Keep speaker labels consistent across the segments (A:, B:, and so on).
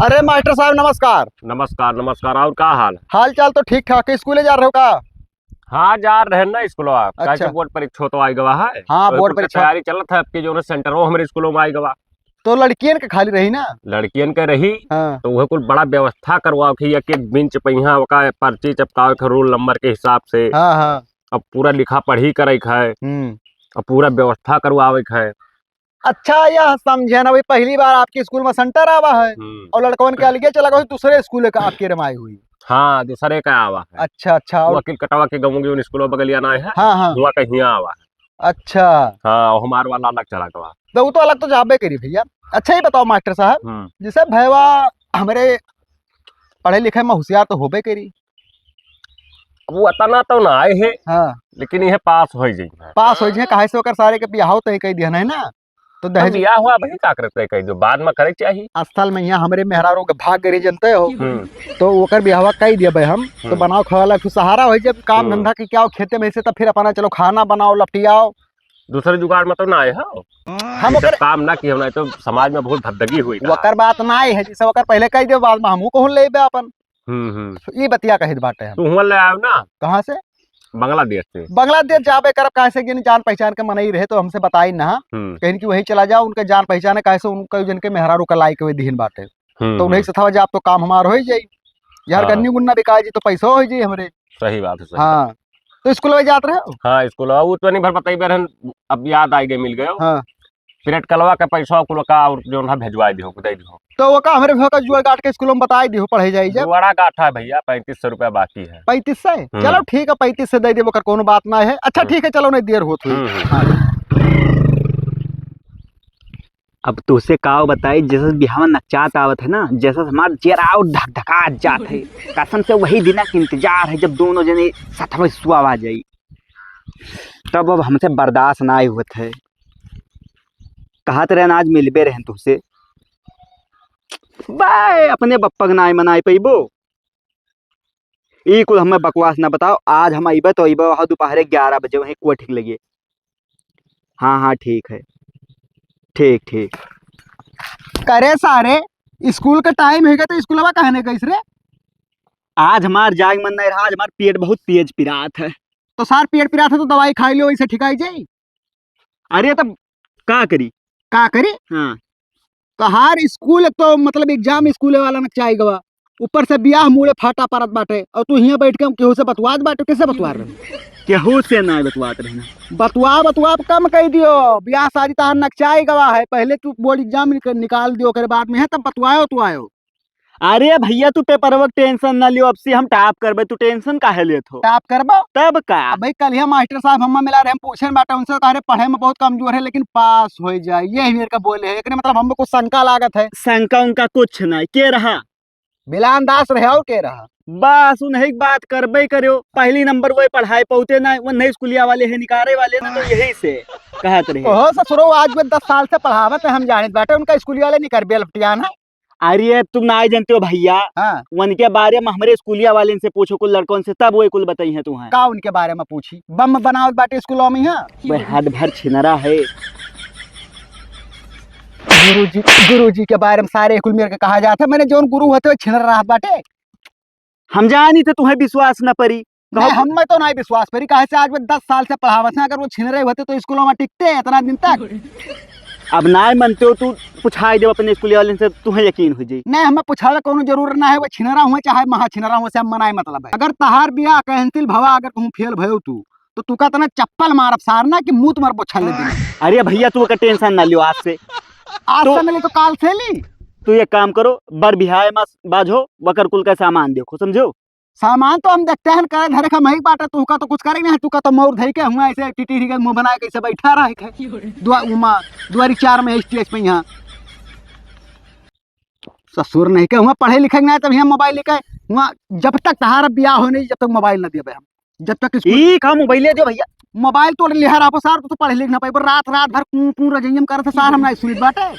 A: अरे मास्टर साहब नमस्कार।
B: नमस्कार नमस्कार। और का
A: हाल चाल तो ठीक ठाक है। स्कूले जा रहे हो का?
B: हाँ जा रहे ना स्कूल।
A: अच्छा।
B: बोर्ड परीक्षा तो आई गवा है।
A: हाँ
B: तो
A: बोर्ड परीक्षा
B: तैयारी चलत है आपकी जो सेंटर हो हमारे स्कूलों में आई गवा।
A: तो लड़कियन के खाली रही ना?
B: लड़कियन के रही।
A: हाँ
B: तो वह कुल बड़ा व्यवस्था करवाओ कि एक एक बेंच पहिया का पर्ची चिपकाओ के रोल नंबर के हिसाब से।
A: हाँ हाँ।
B: अब पूरा लिखा पढ़ी करे है। अब पूरा व्यवस्था करवावे है।
A: अच्छा यह समझे ना भाई, पहली बार आपके स्कूल में सेंटर आवा है और लड़कवन के अलगे चला गया दूसरे स्कूल का आपके रमाई हुई।
B: हाँ दूसरे का आवा है।
A: अच्छा अच्छा।
B: वो
A: और
B: अकिल कटवा के गाँव के स्कूलों बगलिया ना है।
A: हाँ हाँ।
B: हुआ कहीं आवा है।
A: अच्छा।
B: हाँ हमार वाला अलग चला गवा।
A: तो वो तो अलग तो जाबे करी भैया। अच्छा ही बताओ मास्टर साहब, जैसे भैया हमारे पढ़े लिखे में होशियार तो होबे करी।
B: वो अतना तो ना आए है।
A: हाँ
B: लेकिन यह पास हो जाए।
A: पास हो जाए काहे से होकर सारे के बियाह तो कही दिया है ना। तो
B: तो
A: दहेज
B: बियाह हुआ भाई का करते कही जो बाद में करे चाहिए।
A: अस्थल में यहाँ हमारे मेहरारों के भाग गए जनते हो। तो ओकर बियाह कही दिया भाई हम तो बनाओ खवाला तो सहारा हो जब काम धंधा की क्या हो खेते में से तो फिर अपना चलो खाना बनाओ लपटियाओ।
B: दूसरे जुगाड़ में तो ना आए हो।
A: हम ओकर
B: काम ना की हमने तो समाज में बहुत भद्दगी हुई।
A: ओकर बात ना है जैसे ओकर पहले कही दियो बाद में हमहू कहूं लेबे अपन। ये बतिया कही बाटे हम।
B: तू हुआ ले आयो ना
A: कहाँ से?
B: बांग्लादेश से।
A: बांग्लादेश जाबे करब काहे से कि जान पहचान के मनई रहे तो हमसे बताई ना कहीं कि वही चला जाओ उनके जान पहचान है काहे से उनके जिनके मेहरारू का लायक हुए दीन बाटे। तो उन्हीं से था जाब तो काम हमार हो जाई यार। गन्नी गुन्ना बिकाई जी तो पैसा हो जाई हमरे।
B: सही बात है।
A: हाँ तो स्कूल में जाते रहे?
B: हाँ स्कूल वो तो नहीं भर बताई बहन। अब याद आई गई मिल गए।
A: हाँ
B: पीरियड कलवा के पैसा कुल का और जो ना भेजवा दियो दे दियो।
A: तो वो का हमारे का जुआ काट के स्कूलों में बताई दियो पढ़े जाई जब।
B: बड़ा गाठा है भैया 3500 रुपया बाकी है।
A: 3500 चलो ठीक है 35 से दे देबो कर कोनो बात ना है। अच्छा ठीक है चलो नहीं देर होत हुई।
C: अब तो उसे काव बताई जैसे बिहाव नचात आवत है ना जैसा हमार चेहरा और धकधका जात है। कसम से वही दिन का इंतजार है जब दोनों जने साथ में सुआ आ जाई। तब अब हमसे बर्दाश्त ना हुत है। कहत रहे आज मिलबे रहे तुमसे बाय अपने बप्पा के नाई मनाई पैबो। ई कुल हमें बकवास ना बताओ। आज हम अबे तो अबे वहाँ दोपहर 11 बजे वहीं कुआ ठीक लगे। हाँ हाँ ठीक है। ठीक ठीक
A: करे सारे स्कूल का टाइम है तो स्कूल में कहने कैसे रे?
C: आज हमार जाग मन नहीं रहा। आज हमार पेट बहुत तेज पिरात है।
A: तो सार पेट पिरात है तो दवाई खाई लो वैसे ठिकाई जाई।
C: अरे तब का करी?
A: का करी?
C: हाँ
A: तो हर स्कूल तो मतलब एग्जाम स्कूल वाला न चाहे गवा ऊपर से बियाह मुड़े फाटा परत बाटे और तू यहाँ बैठ के हम केहू से बतवात बाटे। कैसे बतवा रहे?
C: केहू से ना बतवात रहना।
A: बतवा कम कह दियो। बियाह शादी तहार नक्चाई गवा है। पहले तू बोर्ड एग्जाम निकाल दियो कर बाद में है तब बतवायो तू आयो।
C: अरे भैया तू पेपर वर्क टेंशन ना लियो। अब से हम टाप करबे तू टेंशन काहे लेत हो?
A: टाप करबो
C: तब का
A: भाई। कल ही मास्टर साहब हम मिला रहे हम पूछे बाटे उनसे कह रहे पढ़े में बहुत कमजोर है लेकिन पास हो जाए। ये मेरे का बोले है एकने मतलब हमको कुछ शंका लागत है।
C: शंका उनका कुछ नहीं के रहा
A: बिलान दास रहे और के रहा
C: बस उन्हें बात करबे करो। पहली नंबर वो पढ़ाई पौते ना वो नहीं स्कूलिया वाले है निकारे वाले ना तो यही से कहत रहे।
A: हो ससुरो आज भी 10 साल से पढ़ावत है हम जाने बाटे उनका स्कूलिया वाले निकर बेल लपटियान है।
C: अरे तुम ना जानते हो भैया।
A: हाँ।
C: उनके बारे में हमारे स्कूलिया वाले से पूछो कुल लड़कों से तब वो कुल बताई है तुम्हें।
A: का उनके बारे में पूछी? बम बनावत बाटे स्कूलों में।
C: वह हद भर छिनरा है।
A: गुरुजी के बारे में सारे कुल मेरे के कहा जाता है। मैंने जो गुरु होते हुए छिनर रहा बाटे।
C: हम जानी थे तुम्हें विश्वास न परी।
A: हम में तो नहीं विश्वास परी काहे से आज भी 10 साल से पढ़ावत है। अगर वो छिनरे होते तो स्कूलों में टिकते इतना दिन तक।
C: अब ना मनते हो तू पूछाई दे अपने स्कूल वाले से तुम्हें यकीन हो जाए।
A: नहीं हमें पूछावे कोनो जरूर ना है। वो छिनरा हुए चाहे महा छिनरा हुए से हम मनाए मतलब है। अगर तहार बियाह कैंसिल भवा अगर कहूं फेल भयो तो तू का तना चप्पल मारब सारना कि मुंह तुम्हार बोछल ले दे।
C: अरे भैया तू का टेंशन ना लियो। आज से
A: मिली तो काल से ली।
C: तू एक काम करो बर बिहाय मत बाजो वकर कुल का सामान देखो समझो।
A: सामान तो हम देखते हैं करे धरे का मही बाटा तू का तो कुछ करेंगे नहीं। तू का तो मोर धई के हुआ ऐसे टिटी के मुंह बना के ऐसे बैठा रहा है दुआरी 4 में स्टेज पे। यहाँ ससुर नहीं के हुआ पढ़े लिखे नहीं तब यहाँ मोबाइल लेके हुआ। जब तक तहारा ब्याह हो नहीं जब तक मोबाइल न दिए हम। जब तक
C: ठीक है मोबाइल दे भैया।
A: मोबाइल तो लिहर आप सार तो पढ़े लिख ना पाए रात भर कू रजयम करते सार हम नहीं सुनित बाटे।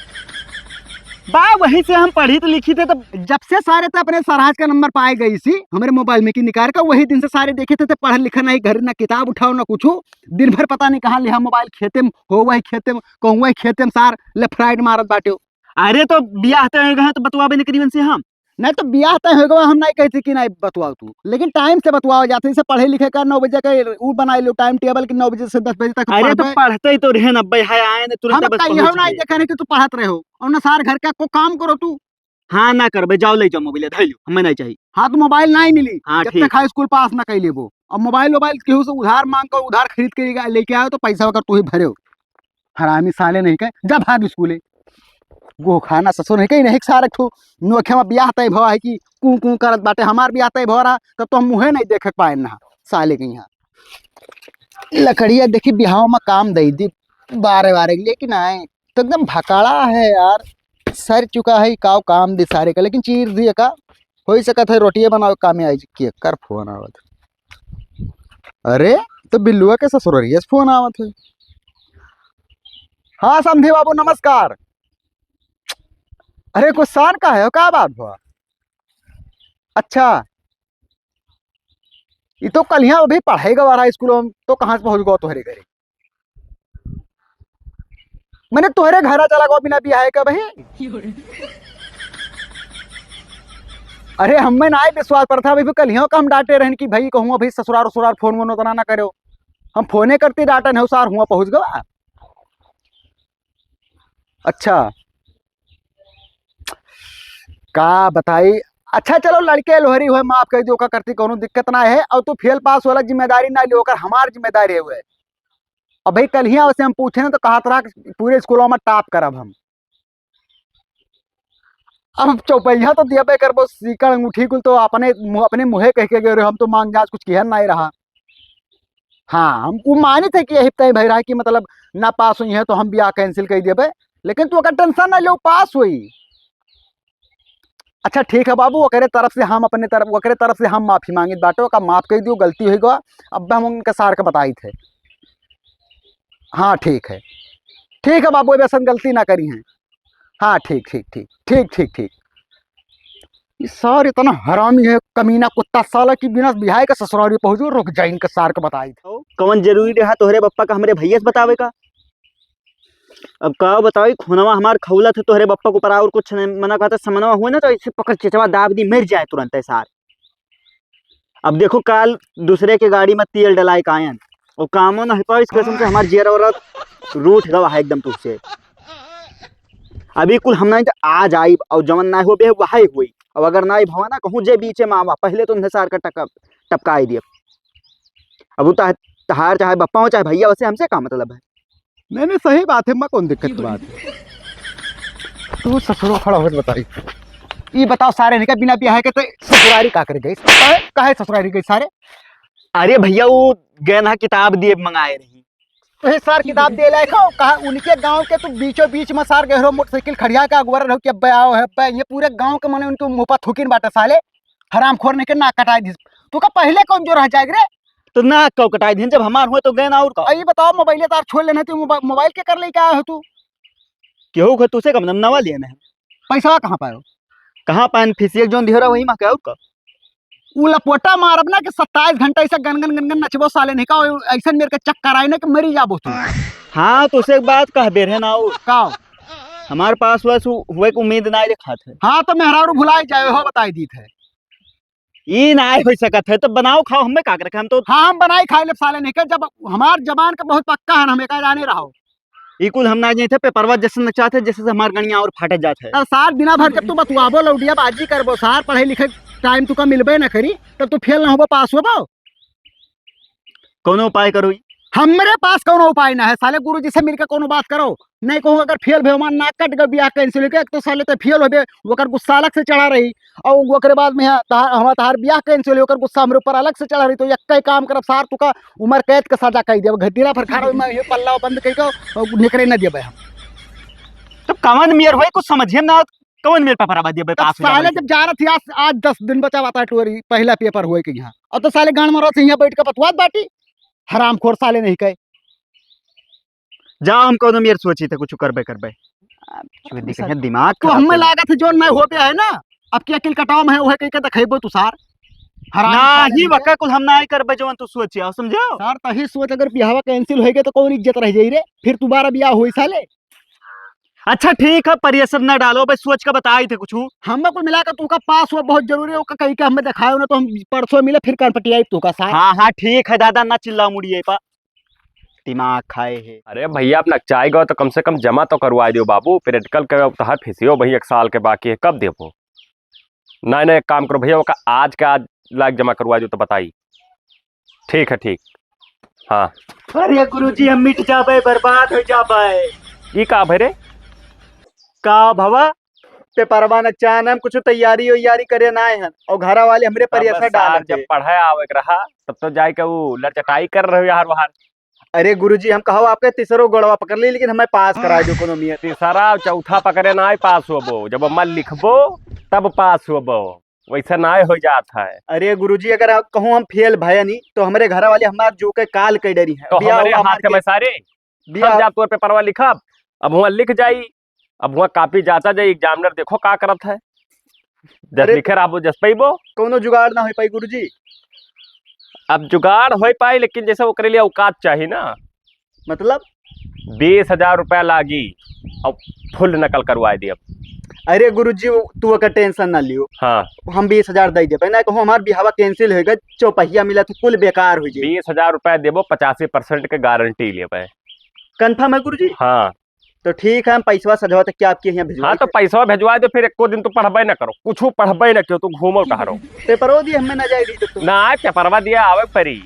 C: बा वहीं से हम पढ़ी तो लिखी थे तब
A: जब से सारे तो अपने सरहज का नंबर पाए गई सी हमारे मोबाइल में की निकाल का वही दिन से सारे देखे थे पढ़ा लिखा नहीं घर ना किताब उठाओ ना कुछ। दिन भर पता नहीं कहाँ लिहा मोबाइल खेते में हो वही खेते में कहूँ वही खेते में सार लेफ्ट राइट मारत बाटे।
C: अरे तो बियाह तय गए तो बतवाबे नहीं करीबन से हम।
A: नहीं तो ब्याह तय होगा हम नहीं कहते कि नहीं बतवाओ तू, लेकिन टाइम से बतवाओ जाते जैसे पढ़े लिखे का 9 बजे का वो बना लो टाइम टेबल कि 9 बजे से 10 बजे तक
C: अरे तो
A: पढ़बे।
C: पढ़ते ही तो रहे न भाई, हाय आए न तुरंत
A: हम
C: बस
A: कहियो
C: पहुंच
A: नहीं
C: गए।
A: देखे नहीं कि तू पढ़त रहे हो और ना सार घर का को काम करो तू।
C: हाँ ना करबे, जाओ ले जाओ मोबाइल धर लो, हमें नहीं चाहिए।
A: हाँ तो मोबाइल नहीं मिली
C: हाँ
A: जब
C: ठीक
A: तक हाई स्कूल पास ना कर लेबो। और मोबाइल केहू से उधार मांग कर उधार खरीद के लेके आओ तो पैसा वगैरह तू ही भरे हो। हरामी साले नहीं के जब भाग स्कूले गो खाना ससुर नहीं कहीं नहीं सारे ठू नोखे में ब्याह तय भवा है कि कू कू करत बाटे हमार ब्याह तय भवा रहा तब तो हम मुँहे नहीं देख पाए ना साले के यहाँ लकड़िया देखी बिहाव में काम दे दी 12 लेकिन आए तो एकदम भकाड़ा है यार। सर चुका है काव काम दे सारे का लेकिन चीर दिए का हो सकत है रोटियां बनाओ काम आई के कर फोन आवत। अरे तो बिल्लुआ के ससुररिया से फोन आवत है। हाँ समझे बाबू नमस्कार। अरे कुछ शान का है क्या बात हुआ? अच्छा ये तो कल यहाँ अभी पढ़ेगा वाला स्कूल में तो कहाँ से पहुंच गो तुम्हारे घरे? मैंने तुम्हारे घर चला गो बिना बियाह का भाई। अरे हमें ना विश्वास पर था भाई कल यहाँ का हम डांटे रहन कि भाई कहूँ भाई ससुराल ससुराल फोन वोन उतना ना करो हम फोने करते डांटन है सार हुआ पहुंच गवा। अच्छा का बताई। अच्छा चलो लड़के लोहरी हुए माफ कर दो का करती कोनो दिक्कत ना है और तू फेल पास वाला जिम्मेदारी ना ली होकर हमार जिम्मेदारी है। और भाई कल ही वैसे हम पूछे ना तो कहा तरह पूरे स्कूलों में टॉप करब हम। अब चौपैया तो दिया कर बो सीकर अंगूठी कुल तो अपने मुँहे कह के गए हम तो मांग जांच कुछ किया नहीं रहा। हाँ हम मानी थे कि यही तय भाई रहा कि मतलब ना पास हुई है तो हम ब्याह कैंसिल कर देवे लेकिन तू अगर टेंशन ना लो पास हुई। अच्छा ठीक है बाबू वकरे तरफ से हम अपने तरफ से हम माफी मांगी बाटो का माफ कर दियो गलती हो गया। अब हम उनके सार के बताई थे। हाँ ठीक है बाबू वैसे गलती ना करी है। हाँ ठीक ठीक ठीक ठीक ठीक ठीक। ये सार इतना हरामी है कमीना कुत्ता साला की बिना बिहाय का ससुराल पहुंचो रुक जाए इनके सार के बताई थे।
C: कौन जरूरी रहा तोहरे बप्पा का हमरे भैया से बतावे का? अब का बताई खुनवा हमार खौला थे तोहरे बप्पा को परा और कुछ नहीं मना कहता समनवा हुए ना तो इसे पकड़ चिचवा दाब दी मिर जाए तुरंत सार। अब देखो काल दूसरे के गाड़ी में तेल डलाए कायन और कामों ना हिपा इस कसम से हमार जेरा और रूठ गवा है एकदम तुझसे। अभी कुल हम नहीं तो आज आई और जमन ना हो बे वहाई हुई अब अगर ना भवा ना कहूँ जे बीचे मामा पहले तो सार का टपकाई दिए। अब वो तहार चाहे बप्पा हो चाहे भैया वैसे हमसे का मतलब है।
A: नहीं सही बात है मैं कौन दिक्कत की बात है। तू ससुरो खड़ा हो बताई ये बताओ सारे निकल बिना ब्याह के तो ससुरारी का कर गई काहे ससुरारी गई सारे?
C: अरे भैया वो गए ना किताब दिए मंगाए रही
A: तो सार किताब दे लायक हो कहा उनके गांव के तू बीचों बीच में सार गहरो मोटरसाइकिल खड़िया का अगवर रहो कि अब्बे आओ है अब्बे ये पूरे गांव के मने उनके मुंह पर थूकिन बाटे साले हरामखोर ने के नाक कटाई दी। तू का पहले कौन जो रह जाएगा रे?
C: तो ना कौ कटाई दिन जब हमार हुए तो गए ना और का।
A: ये बताओ मोबाइल तार छोड़ लेना तू मोबाइल के कर ले क्या है तू?
C: केहू को तुसे कम नवा लेना है
A: पैसा कहाँ पायो?
C: कहाँ पान फिसियल जोन दिहरा वही मा क्या का
A: उ लपोटा मारब ना कि 27 घंटा ऐसा गनगन गनगन नचबो साले नहीं का ऐसा मेरे के चक्कर आए ना कि मरी जाबो तू।
C: हाँ तो उसे एक बात कह दे रहे ना
A: का
C: हमारे पास हुए को उम्मीद ना लिखा थे।
A: हाँ तो मेहरारू भुलाई जाए हो बताई दी थे
C: ये ना हो सकत है तो बनाओ खाओ हमें का रखे हम तो।
A: हाँ हम बनाई खाई ले साले नहीं के जब हमार जबान का बहुत पक्का है हमें का जाने रहो।
C: ये कुल हम ना थे पेपरवा जैसे नचा थे जैसे हमार गणिया और फाटे जाते है।
A: सार बिना भर जब तू बतुआबो लौटिया बाजी करबो सार पढ़े लिखे टाइम तू का मिलबे ना करी तब तू फेल ना होबो पास होबो।
C: कोनो उपाय करो
A: हमरे पास कोनो उपाय ना है साले गुरुजी से मिलकर कोनो बात करो नहीं कहूँ अगर फेल भे मान नाक कट गए ब्याह कैंसिल के तो साले तो फेल होबे ओकर गुस्सा अलग से चढ़ा रही और ओकरे बाद में हमार तहार ब्याह कैंसिल ओकर गुस्सा हमरे ऊपर अलग से चढ़ा रही तो एक काम करब सार तू का उम्र कैद के सजा कह देब घटीरा पर खड़ा में ये पल्ला बंद कह के निकले ना देबे हम।
C: तो कवन मेयर होए कुछ समझिए ना कवन मेयर पेपर आवा दिए पास हो
A: साले जब जा रहा थी आज 10 दिन बचा हुआ था टोरी पहला पेपर हुए के यहाँ और तो साले गांड मारो से यहाँ बैठ के बतवात बाटी हरामखोर साले नहीं कहे
C: जाओ हम कोनो मेयर सोची थे कुछ करबे दिमाग
A: तो हमें लागत है जो नहीं हो गया है ना अब क्या किल कटाव में है वो कह के देखेबो तू सार
C: ना ही वका कुल हम ना ही करबे जवन तू सोचिया समझो
A: सार तही सोच अगर ब्याह कैंसिल हो गया तो कौन इज्जत रह जाई रे फिर दोबारा ब्याह होई साले।
C: अच्छा ठीक है, प्रेशर न डालो, बस सोच का बताई थे कुछ।
A: हम कुल मिला कर तू का पास हुआ बहुत जरूरी है, कहीं का हमें दिखाओ ना तो हम परसों मिले फिर कनपटियाई तू का साथ।
C: हाँ हाँ ठीक है दादा, ना चिल्ला मुड़िए पा, दिमाग खाए है।
B: अरे भैया आप नकचाई गो तो कम से कम जमा तो करवा दियो बाबू, प्रैक्टिकल का तहार फिसियो भाई 1 साल के बाकी है, कब देबो? नहीं नहीं एक काम करो भैया, वो आज के आज लाख जमा करवा दियो तो बताई। ठीक है ठीक। हाँ
C: अरे गुरुजी हम मिट जाबे, बर्बाद हो जाबे।
B: ई का भरे?
C: का भवा पेपरवा न चान, हम कुछ तैयारी वैयारी करे ना है और घरा वाले हमरे प्रेशर डाल
B: जब पढ़े आवे के रहा तब तो जाए के वो लचटाई कर रहे हो यार बाहर।
C: अरे गुरुजी हम कहो आपके तीसरो गोड़वा पकड़ ली, लेकिन हमें पास करा दो कोनो मियत।
B: तीसरा चौथा पकड़े ना पास होबो, जब अम्मा लिखबो तब पास होबो, वैसे ना हो जाता है।
C: अरे गुरुजी अगर आप कहूँ हम फेल भया नहीं तो हमारे घर वाले हमारे जो के काल कई डरी है,
B: तो हमारे हाथ में सारे
C: बिया
B: जा तोर पेपरवा लिखब, अब वहाँ लिख जाई, अब वहाँ कापी जाता जाई, एग्जामिनर देखो का करत है, जब लिखे रहो जस पैबो।
C: कोनो जुगाड़ ना हो पाई गुरुजी।
B: अब जुगाड़ हो पाई, लेकिन जैसे वो करे लिए औकात चाहिए ना।
C: मतलब
B: 20,000 रुपया लागी और फुल नकल करवा दी अब।
C: अरे गुरुजी तू का टेंशन ना लियो,
B: हाँ
C: हम 20,000 दे दे ना कहूँ हमार बिहावा कैंसिल हो गया, चौपहिया मिला तो कुल बेकार हो जाए।
B: 20,000 रुपया देबो, 85% के गारंटी ले।
C: कंफर्म है गुरुजी?
B: हाँ
C: तो ठीक है, हम पैसा सजवा तक क्या आपके यहाँ भिजवा।
B: हाँ तो पैसा भेजवा दो, फिर एको दिन तो पढ़बे न करो, कुछ पढ़बे न क्यों, तू घूमो टहरो
C: पेपरो दिए हमें ना जाएगी तो
B: ना पेपरवा दिया आवे परी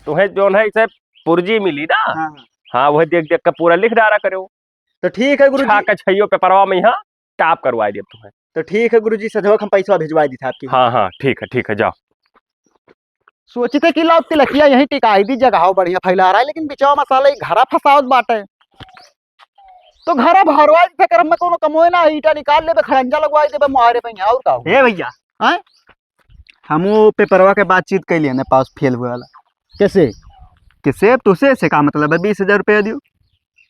B: तुम्हें जो है इसे पुर्जी मिली ना।
C: हाँ
B: हाँ वही देख देख कर पूरा लिख डाला करो।
C: तो ठीक है गुरुजी।
B: का छैयो पेपरवा में यहाँ टाप करवा दिए तुम्हें।
C: तो ठीक है गुरुजी, सजवा हम पैसा भिजवा दी था आपकी।
B: हाँ हाँ ठीक है जाओ।
A: सोचते कि लाओ तिलकिया यही टिकाई दी, जगह बढ़िया फैला रहा है, लेकिन बिचावा मसाला घरा फसावत बाटे, तो घरा भरवा दे कर हमें कोनो कमोए ना, ईटा निकाल ले खड़ंजा लगवा दे मुहारे पे और का
C: ए भैया
A: हैं।
C: हम वो पेपरवा के बातचीत कर लिया ना, पास फेल हुआ वाला।
A: कैसे
C: किसे तुसे से का मतलब है 20,000 रुपया दियो?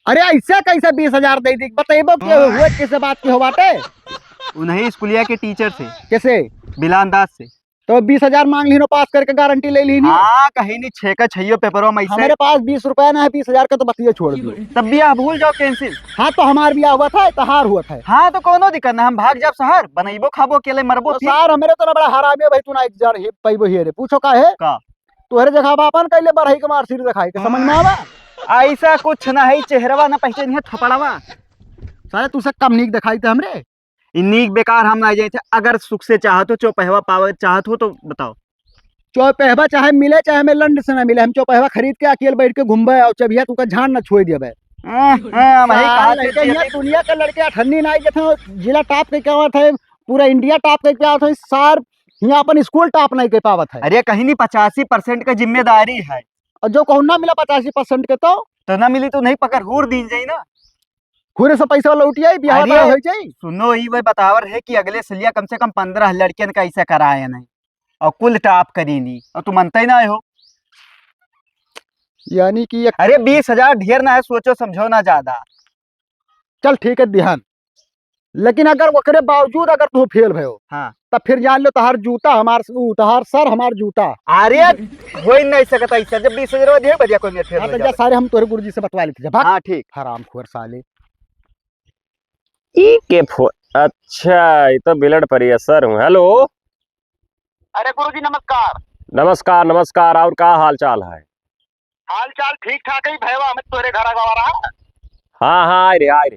A: अरे ऐसा कैसे 20,000 दे दी, बताइबो कि हुए किसे बात की हो बाटे?
C: उन्हीं स्कूलिया के टीचर से,
A: कैसे
C: बिलान दास से।
A: तो 20,000 मांग ली, पास करके गारंटी ले ली।
C: हाँ कहीं नहीं, 6 का छैयो पेपरों में
A: हमारे पास 20 रुपया ना है, 20,000 का तो बतिया छोड़ दियो।
C: तब भी आप भूल जाओ कैंसिल।
A: हाँ तो हमार बिया हुआ था, तहार हुआ था।
C: हाँ तो कोनो दिक्कत ना, हम भाग जाब शहर, बनइबो खाबो अकेले मरबो
A: तो सार हमारे तो बड़ा हरामी है भाई, तू ना एक ही पैबो ही रे, पूछो का है
C: का
A: तोहरे जगह बापन कैले बढ़ाई के मार सिर दिखाई के, समझ में आवा?
C: ऐसा कुछ ना है, चेहरवा ना पहचान है थपड़वा।
A: सारे तू से कम नीक दिखाई थे हमरे।
C: नीक बेकार हम ना जाए थे, अगर सुख से चाहत हो, चौपहवा पावे चाहत हो तो बताओ।
A: चौपहवा चाहे मिले चाहे हमें लंड से ना मिले, हम चौपहवा खरीद के अकेले बैठ के घूमबे और चबिया तू का झाड़ न छोड़ दिए। दुनिया के लड़के अठन्नी ना जथे जिला टॉप के क्या थे, पूरा इंडिया टॉप के क्या थे, सार यहाँ अपन स्कूल टॉप नहीं के पावत है।
C: अरे कहीं नहीं, 85% का जिम्मेदारी है,
A: और जो कहूँ ना मिला 85% के तो
C: ना मिली तो नहीं पकड़ हूर दी जाई ना,
A: घूरे से पैसा लौटिया बिहार हो जाई।
C: सुनो ही वही बतावर है कि अगले सलिया कम से कम 15 लड़कियन का ऐसा कराया नहीं और कुल टॉप करी नहीं, और तू मनता ही ना हो।
A: यानी कि
C: अरे 20,000 ढेर ना है, सोचो समझो ना ज्यादा।
A: चल ठीक है ध्यान, लेकिन अगर वकरे बावजूद अगर तू फेल भयो,
C: हाँ
A: तब फिर जान लो तहार जूता हमार तहार सर हमार जूता।
C: अरे हो ही नहीं सकता ऐसा, जब 20,000 दे बजा कोई नहीं
A: हाँ, तो सारे हम तोरे गुरुजी से बतवा लेते हैं।
C: हाँ ठीक।
A: हरामखोर साले
B: अच्छा ये तो बिलड परिया सर हूँ। हेलो
A: अरे गुरुजी नमस्कार।
B: नमस्कार नमस्कार, और का हाल चाल है?
A: हाल चाल ठीक ठाक ही भैया, हमें तोरे घर आ रहा।
B: हाँ हाँ आए रे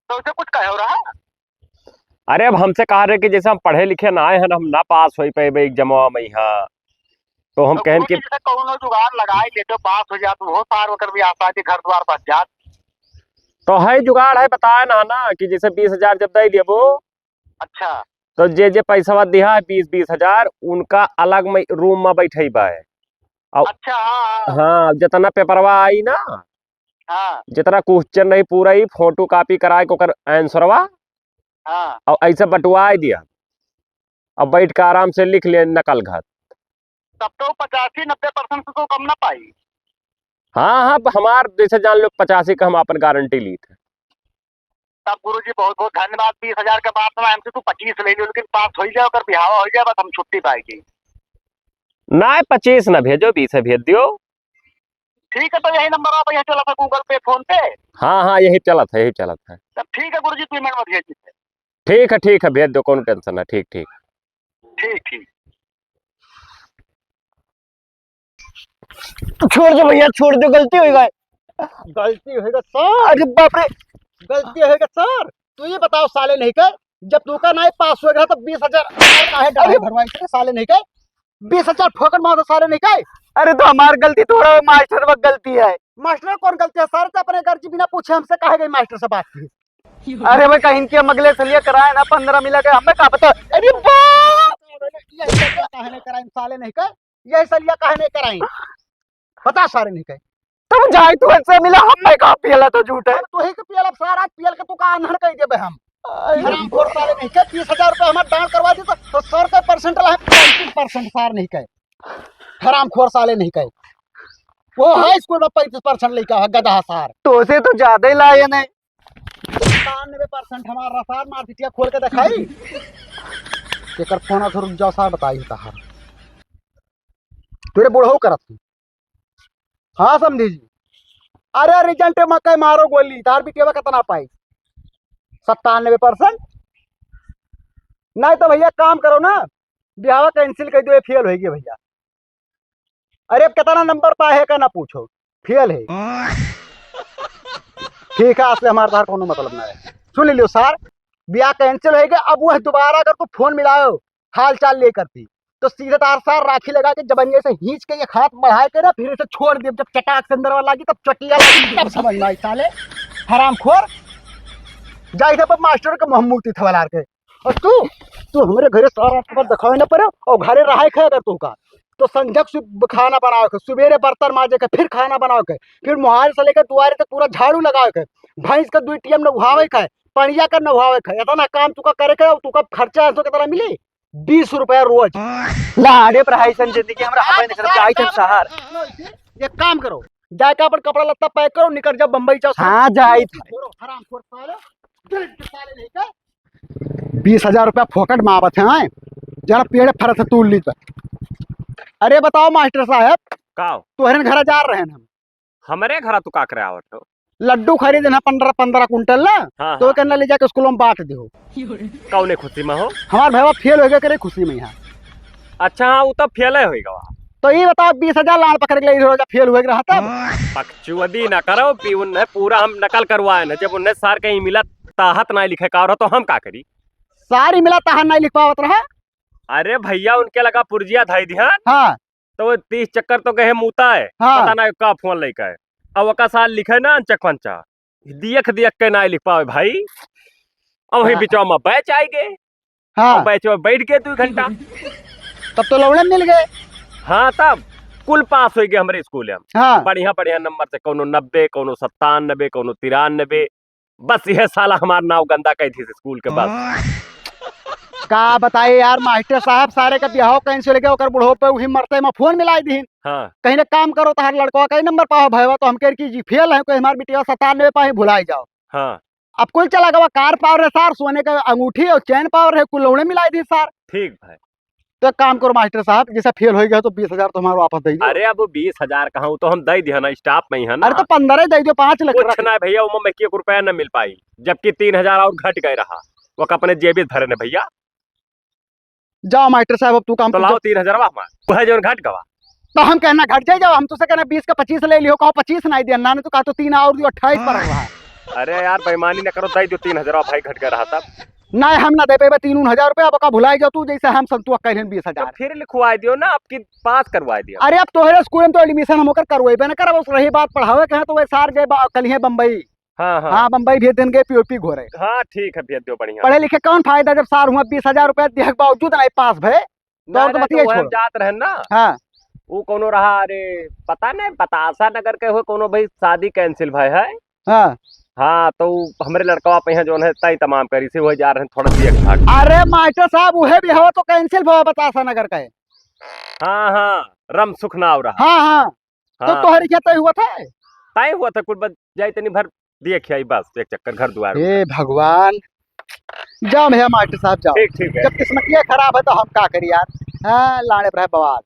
A: तो उसे कुछ कहे हो रहा?
B: अरे अब हमसे कहा रहे कि जैसे हम पढ़े लिखे ना आए हैं ना, हम ना पास हो पे एग्जामवा में यहाँ, तो हम कहें कि
A: कौनो जुगाड़ लगाए देते पास हो जात, वो पार होकर भी आसानी घर द्वार बच जात।
B: तो है जुगाड़ है, बताया ना कि जैसे 20,000 जब दे दिए वो,
A: अच्छा
B: तो जे पैसा दिया है 20,000 उनका अलग में रूम में बैठे बा है।
A: अच्छा
B: हाँ जितना पेपरवा आई ना,
A: हाँ
B: जितना क्वेश्चन नहीं पूरा ही फोटो कॉपी कराए को कर आंसरवा,
A: हाँ
B: और ऐसे बंटवा दिया, अब बैठ के आराम से लिख ले नकल घर।
A: तब तो 85-90% से तो कम ना पाई।
B: हाँ हाँ हमार जैसे जान लो 85 का हम अपन गारंटी ली थे।
A: तब गुरुजी बहुत बहुत धन्यवाद। 20,000 के बाद में हमसे तू 25 ले लियो, लेकिन पास हो जाए अगर बिहावा हो जाए बस हम छुट्टी पाएगी।
B: ना 25 ना भेजो, 20 भेज दियो।
A: ठीक है, तो यही नंबर आप यहाँ चला था गूगल पे फोन पे।
B: हाँ हाँ यही चला था, यही चला था।
A: तब ठीक है गुरुजी, पेमेंट मत भेज दीजिए।
B: ठीक है भेज दो, कौन टेंशन है। ठीक ठीक।
A: ठीक ठीक। छोड़ दो भैया, छोड़ दो, गलती हो गई। गलती होगा सर। अरे बाप रे, गलती होगा सर। तू ये बताओ साले नहीं कर, जब तू का ना पास हो गया तो 20,000 काहे डाले भरवाई थे साले नहीं कर। 20,000 फोकट मार दो साले नहीं कर।
C: अरे तो हमारी गलती थोड़ा, मास्टर वक्त गलती है।
A: मास्टर कौन गलती है सर? तो अपने घर जी बिना पूछे हमसे कहे गई मास्टर से बात की।
C: अरे भाई कहीं के अगले से लिए कराए ना 15 मिला के, हमें क्या पता।
A: अरे बाप, यही सलिया काहे नहीं कराई साले नहीं कर, यही सलिया काहे नहीं कराई बता सारे नहीं कर।
C: तुम जाए तू ऐसे मिला, हमें कहा पियला तो झूठ है।
A: तो ही के पियल अब सारा पियल के तू का अनहर कह देबे हम। हराम खोर साले नहीं के 30,000 रुपए हमार डांस करवा दी तो 100 रुपए परसेंट ला 35% सार नहीं कहे। हराम खोर साले नहीं कहे। वो हाई स्कूल में 35% लेके है गधा सार।
C: तो से तो ज्यादा ही लाए नहीं।
A: 97% हमारा सार मार पिटिया खोल के दिखाई। एकर फोन तो रुक जाओ सार बताई तहार। तेरे बुढ़ऊ करत तू। हाँ समझी जी। अरे रिजल्ट मकई मारो गोली, तार बिटिया कितना पाई? 97%। नहीं तो भैया काम करो ना, ब्याह कैंसिल कर दो, फेल होगी भैया। अरे अब कितना नंबर पाए है का ना पूछो, फेल है। ठीक है, असले हमारे तार कोनो मतलब ना है। सुन लियो सर, ब्याह कैंसिल होगी। अब वह दोबारा अगर तू फोन मिलाओ हाल चाल लेकर थी तो सीधे तार सार राखी लगा के जबनिया से खींच के ये हाथ बढ़ाए के ना, फिर इसे छोड़ दिए। जब चटाक से अंदर लगी तब चटिया लगी तब समझना है साले हराम खोर। जाए थे मास्टर के महमूद थवलार के। और तू हमारे घरे सारा खबर दिखावे ना पड़े और घरे रहा है अगर तू का तो संजक खाना बनाओ के, सुबेरे बर्तन माजे के, फिर खाना बनाओ के, फिर मुहार से लेकर दुआरे तक पूरा झाड़ू लगाओ के, भैंस का 2 टीएम नहावे के, पनिया का नहावे के। इतना काम तू का करे के, तू का खर्चा तो कितना मिली? 20 रुपया रोज।
C: लाड़े पर हाई जिंदगी हमरा हमें नहीं करता आई शहर।
A: एक काम करो, जाके अपन कपड़ा लत्ता पैक करो, निकल जाओ बम्बई जाओ।
C: हाँ जाई
A: हराम खोर साले नहीं का 20,000 रुपया फोकट में आवत है। जरा पेड़ फरत है तूल ली। अरे बताओ मास्टर साहब,
B: का
A: तोहरे घर जा रहे हैं हम।
B: हमारे घर तू का करे आवत हो?
A: लड्डू खरीदे ना 15-15 कुंटल ना।
B: हाँ,
A: तो कहना ले जाके स्कूलों में बांट दो।
B: कौने खुशी में हो?
A: हमार भैया फेल हो गया करे खुशी में यहाँ।
B: अच्छा हाँ, वो तो फेल होगा।
A: तो ये बताओ 20,000 लान पकड़ के ले फेल हो रहा तब।
B: पक्षुअदी न करो पीउन है, पूरा हम नकल करवाए ना। जब उन्हें सार कहीं मिला ताहत नहीं लिखे का रहा तो हम का करी?
A: सारी मिला ताहत नहीं लिख पावत रहा।
B: अरे भैया उनके लगा पुर्जिया धाई ध्यान।
A: हाँ
B: तो वो 30 चक्कर तो कहे मुता है।
A: हाँ।
B: पता ना का फोन लेकर है। अब वका साल लिखे ना अंचक पंचा दियक के ना लिख पावे भाई। अब वही बिचवा में बैच आए गए।
A: हाँ
B: बैच में बैठ गए 2 घंटा।
A: तब तो लौड़े मिल गए।
B: हाँ तब कुल पास हो गए हमारे स्कूल में।
A: हाँ
B: बढ़िया नंबर से, कोनो 90, कोनो 97, कोनो 93। बस यह साला हमारा नाव गंदा कही थी स्कूल के बस।
A: का बताए यार मास्टर साहब, सारे का ब्याह कैंसिल गया ओकर बुढ़ो पे वही मरते में फोन मिलाई दीन।
B: हाँ
A: कहीं ना काम करो तार लड़का कई नंबर पाओ भैया तो हम कह की जी फेल है, कोई हमारी बिटिया 97 पाए भुलाई जाओ।
B: हाँ
A: अब कुल चला गया कार पावर है सार, सोने का अंगूठी और चैन पावर है, कुल लौड़े मिलाई दी सार।
B: ठीक भाई।
A: तो एक काम करो मास्टर साहब, जैसे फेल हो गया तो 20,000 तो हमारे वापस दे दो।
B: अरे अब 20,000 कहा तो हम दे दिया ना, स्टाफ में ही है ना।
A: अरे तो 15 दे दो, 5 लाख
B: कुछ ना भैया, वो में 1 रुपया न मिल पाई, जबकि 3,000 और घट गए रहा। वो अपने जेबी भरे ने भैया।
A: जाओ मास्टर साहब, अब तू काम
B: तो लाओ 3,000 वह जो घट गवा।
A: तो हम कहना घट जाए, जाओ हम तुझसे कहना 20 का 25 ले लियो, कहो 25 नहीं दिया ना, तो कहा तो 3 और दियो 28 पर रहा।
B: अरे यार बेईमानी न करो, दे दो 3,000 भाई घट गया रहा तब।
A: नहीं हम ना दे पे 3,000 रुपया, अब का भुलाई जाओ तू जैसे हम संतुआ कह 20,000
B: फिर लिखवा दियो ना, आपकी पास करवा दिया।
A: अरे अब तोहरे स्कूल में तो एडमिशन हम होकर करवाई ना करब। रही बात पढ़ावे के है तो वे सार गए कल है बम्बई।
B: हाँ हाँ
A: हाँ बम्बई भेज देंगे पीओपी घोरे।
B: हाँ ठीक है, भेज दो बढ़िया।
A: पढ़े लिखे कौन फायदा जब सार हुआ 20,000 रुपया दिए के बावजूद नहीं पास भे।
B: तो जात रहे ना।
A: हाँ
B: वो कोनो रहा, अरे पता नहीं बतासा नगर के हो कोनो भाई शादी कैंसिल भाई है।
A: हाँ
B: हाँ तो हमारे लड़का पे हैं जो है तय तमाम करी से वही जा रहे हैं थोड़ा सी।
A: अरे मास्टर साहब उहे भी हो तो कैंसिल भो बतासा नगर का।
B: हाँ हाँ रम सुख ना हो रहा।
A: हाँ हाँ तो तोहरी क्या तय हुआ था?
B: तय हुआ था कुछ बस जाए तनी भर देखिए बस एक चक्कर घर द्वार।
A: हे भगवान, जाओ भैया मास्टर साहब जाओ।
B: ठीक ठीक है।
A: जब किस्मतिया खराब है तो हम क्या करिए यार। हाँ लाने पर है बवाल।